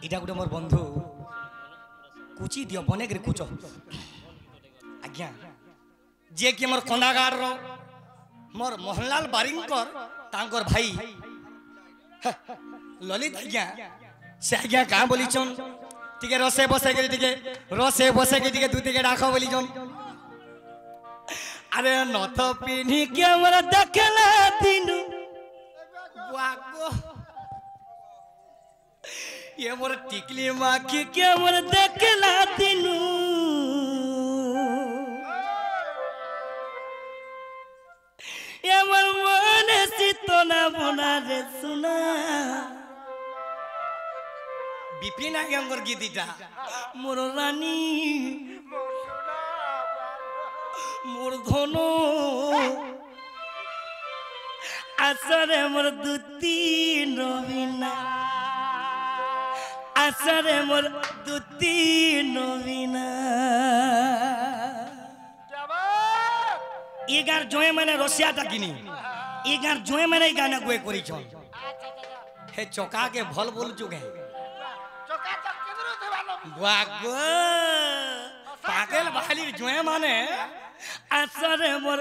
এটা গোটে মোর বন্ধু কুচি দিও বনেগরে কুচ আজ্ঞা যে কি মোর কন্দাগার মোর মোহনলাল বারিঙ্কর তাঙ্কর ভাই ললিত আজ্ঞা সে আজ্ঞা কাঁ বলিছন টিকে রসে বসে গেলি টিকে রসে বসে গেলি টিকে দু টিকে রাখো বলিছন আরে নথ পিনি কে মোর দেখলা দিনু বাগো ये मोर टिकली माखी के मोर देखला दिनू ये मोर मन सितना बना रे सुना बिपिन आंगर गीतिटा मोर रानी मोर धनो आसरे मोर दुती नवीना आसरे मोर दुती नवीना ये गार जोए मैंने रसिया ता किनी ये गार जोए मैंने गाना गोए करी छन हे चोका के भल बोल चुके चोका चक केदरो देवानो बागो पागल बहाली जोए माने आसरे मोर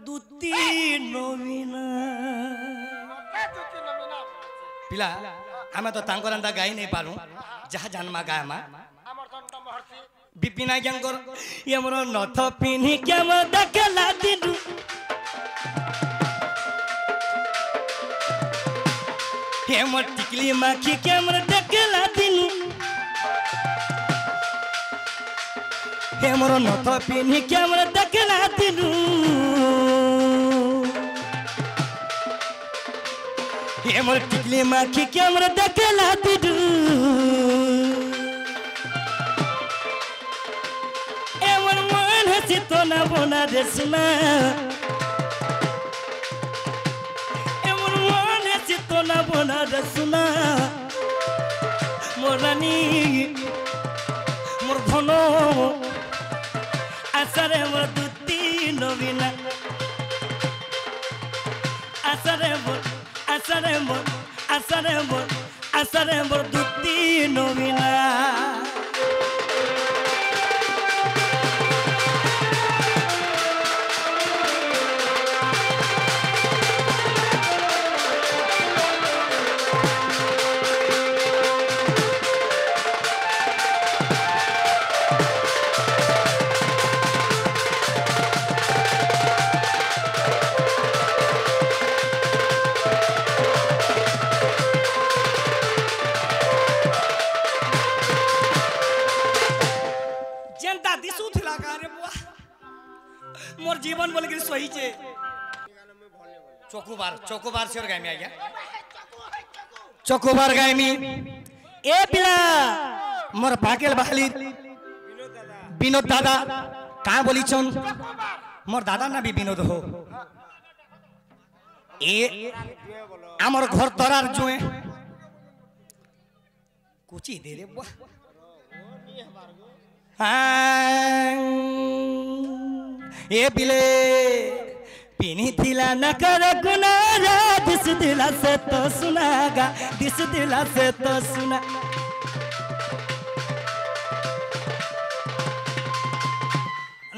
दुती नवीना पिला हमें तो तांगरंदा गाई नहीं पारू जहाँ जन्मा गाय मा बिपिन आज्ञांकर ये मोर नथ पिन्ही के मोर देखला दिनु हे मोर टिकली माखी के मोर देखला दिनु हे मोर नथ पिन्ही के मोर देखला दिनु ये मोर टिकली माखी के मोर देखला दिनु ए मोर मन हसी तो ना बोना रे सुना ए मोर मन हसी तो ना बोना रे सुना मोर रानी मोर धनो आसरे मोर दुती नवीना आसरे मोर आसरे मोर दुती नवीना मोर जीवन बोल के सही छे चोकोबार से और गायमी आज्ञा चोकोबार गायमी ए पिला मोर पाकेल बहाली विनोद दादा कहाँ बोली छन मोर दादा ना भी विनोद हो ए आमर घर तरार जुए कुची दे रे बुआ ए बिले पिनी थिला न कर गुनारा दिस दिला से तो सुनागा दिस दिला से तो सुना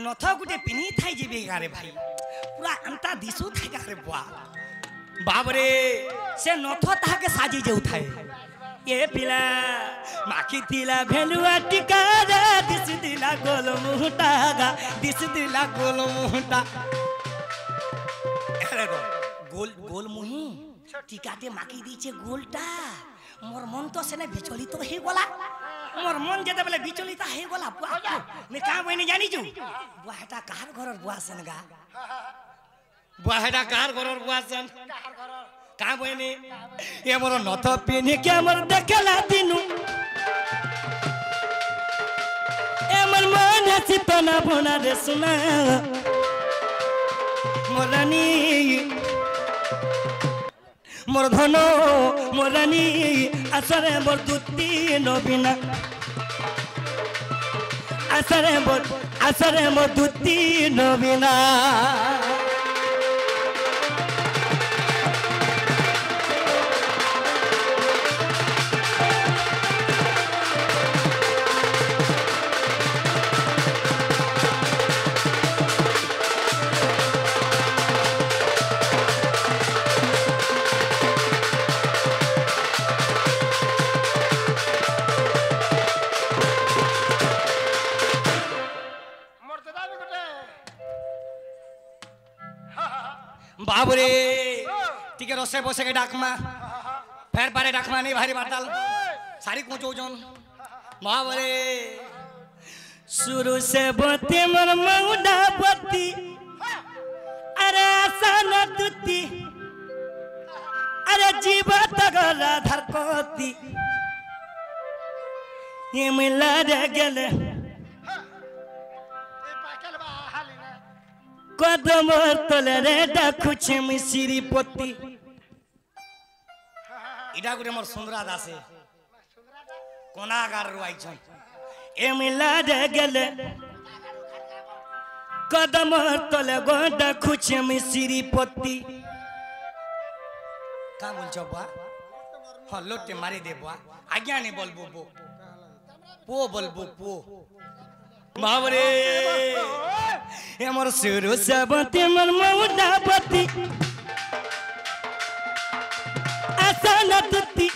नथा गुटे पिनी थाई जीबे गारे भाई पूरा अंता दिसु थाई गारे बुआ बाबरे से नथा ता के साजी जे उठाए ये पिला माखी थिला भेलुआ टिकारा दिस दिला गोल मुहटागा दिस दिला गोल मुहटा अरे गोल गोल मुही टिकाते माखी दीचे गोलटा मोर मन तो सेने बिचलित तो हे गोला मोर मन जेते बेले बिचलित हे गोला बुआ ने का बहिनी जानी छु बुआ हेटा कार घरर बुआ सनगा बुआ हेटा कार घरर बुआ सन कार घरर का बहिनी ए मोर नथ पिनी के मोर देखला दिनु ए मोर मन हसी तो ना बोना रे सुना मोर रानी मोर धनो मोर रानी आसरे मोर दुती नवीना आसरे मोर दुती नवीना महाबुरे टिके रोसे बोसे के डाकमा फेर पारे डाकमा नहीं भारी बाताल सारी कोचो जन महाबुरे शुरू से बोते मन मौडा बत्ती अरे आसान दुती अरे जीवा तगला धरकोती ये मिला रे गेले कदम तले रे डाकुचे मिसिरी पत्ती इडा गुरे मोर सुंदरा दासे कोनागार रुआई छन ए मिला रे गेले कदम तले गो डाकुचे मिसिरी पत्ती का बोलछो बा ह लोटे मारी दे बा आज्ञा नहीं बोलबो पो बोलबो पो महाबरे हमर सुरु सबते मन मौडा पति आसान तुती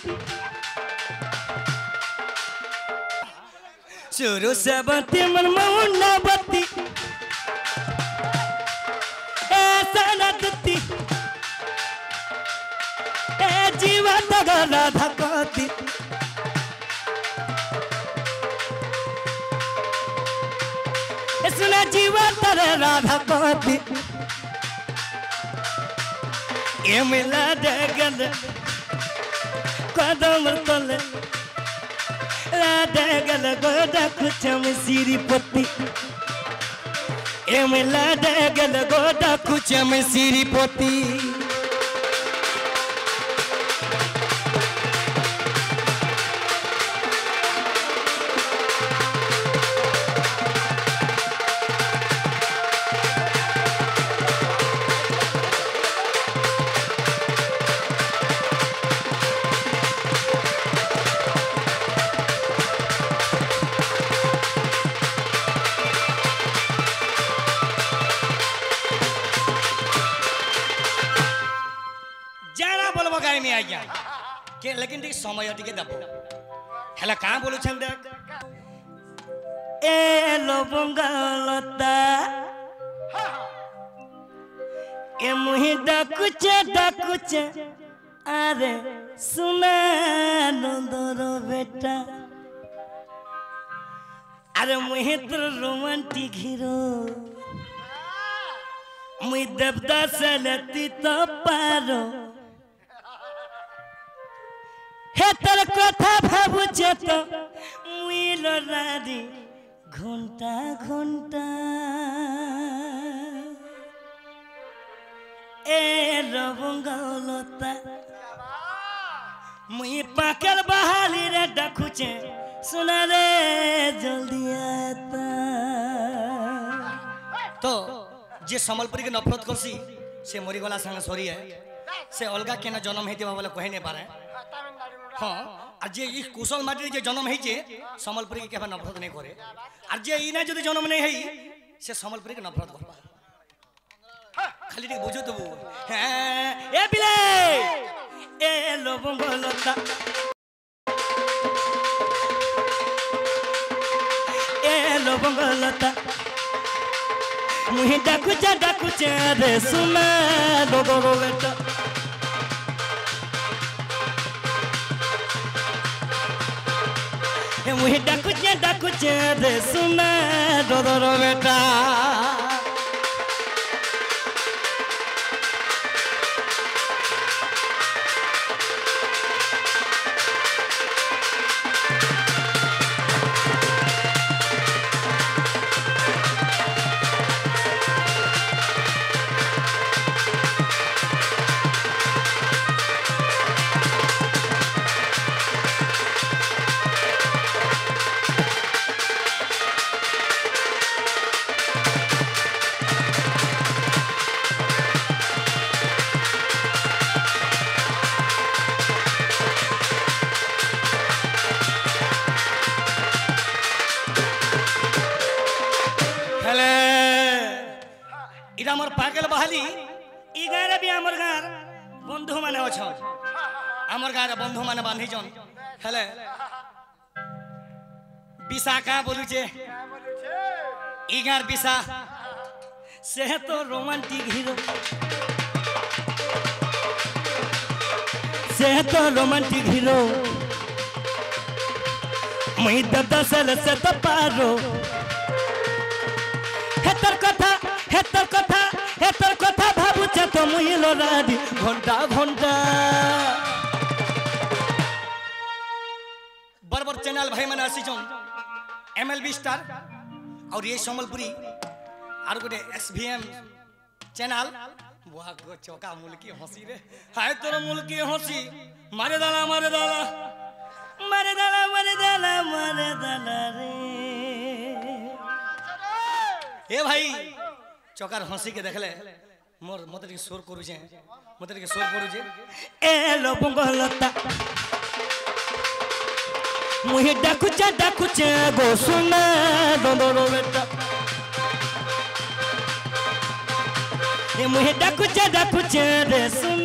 सुरु सबते मन मौडा पति आसान तुती ए जीवा तगला धकती सुना जीवा तेरे राधा कोती ये मिला देगल कदम तले राधा गल गोदा कुछ मिसिरी पत्ती ये मिला देगल गोदा कुछ मिसिरी पत्ती के लेकिन देख समय टिके दबो हेला का बोलु छन देख ए लबंगालता ए मुहि डाकुचे अरे सुना नंदर बेटा अरे मुहि तो रोमांटिक हीरो मुहि देवदास लती तो पारो हे तर कथा भाबुचे तो मुइल रादी घंटा घंटा ए रबंगालता मुई पाकल बहाली रे डाकुचे सुना रे जल्दी आता तो जे संबलपुरी के नफरत करसी से मरी गला संग सरी है से अलगा केना जन्म हेति बाबले कहि नै पारे हाँ और जे ई कुशल माटी जे जन्म हेचे संबलपुरी के केबा नफरत नहीं करे और जे इना जदि जन्म नहीं है से संबलपुरी के नफरत करबा खाली टिक बुझो तो हां ए बिले ए लबंगलता ए लबंगलता मुहि डाकुचे रे सुना लोगो बेटा मुहि डाकुचे रे सुना डोदर बेटा इरा मोर पागल बहाली ई गारे भी हमर गार बंधु माने अछ हमर गारे बंधु माने बांधी जन हेले बिसा का बोलु छे ई गार बिसा से तो रोमांटिक हीरो से तो रोमांटिक हीरो मुई दादा से तो पारो हेतर कथा भाबुचे तो मुई लोराडी घंटा घंटा बरबर चैनल भाई मैंने आसी MLB स्टार और ये सम्बलपुरी और गोटे SVM चैनल वाह गो चौका मुल्की हंसी रे हाय तोर मुल्की हंसी मारे दाला रे ए भाई चौकार हंसी के देखले मोर मते शोर करू छे ए लो बंगलता मुहे डाकुचे गो सुना दोंदरो बेटा ए मुहे डाकुचे रे सुना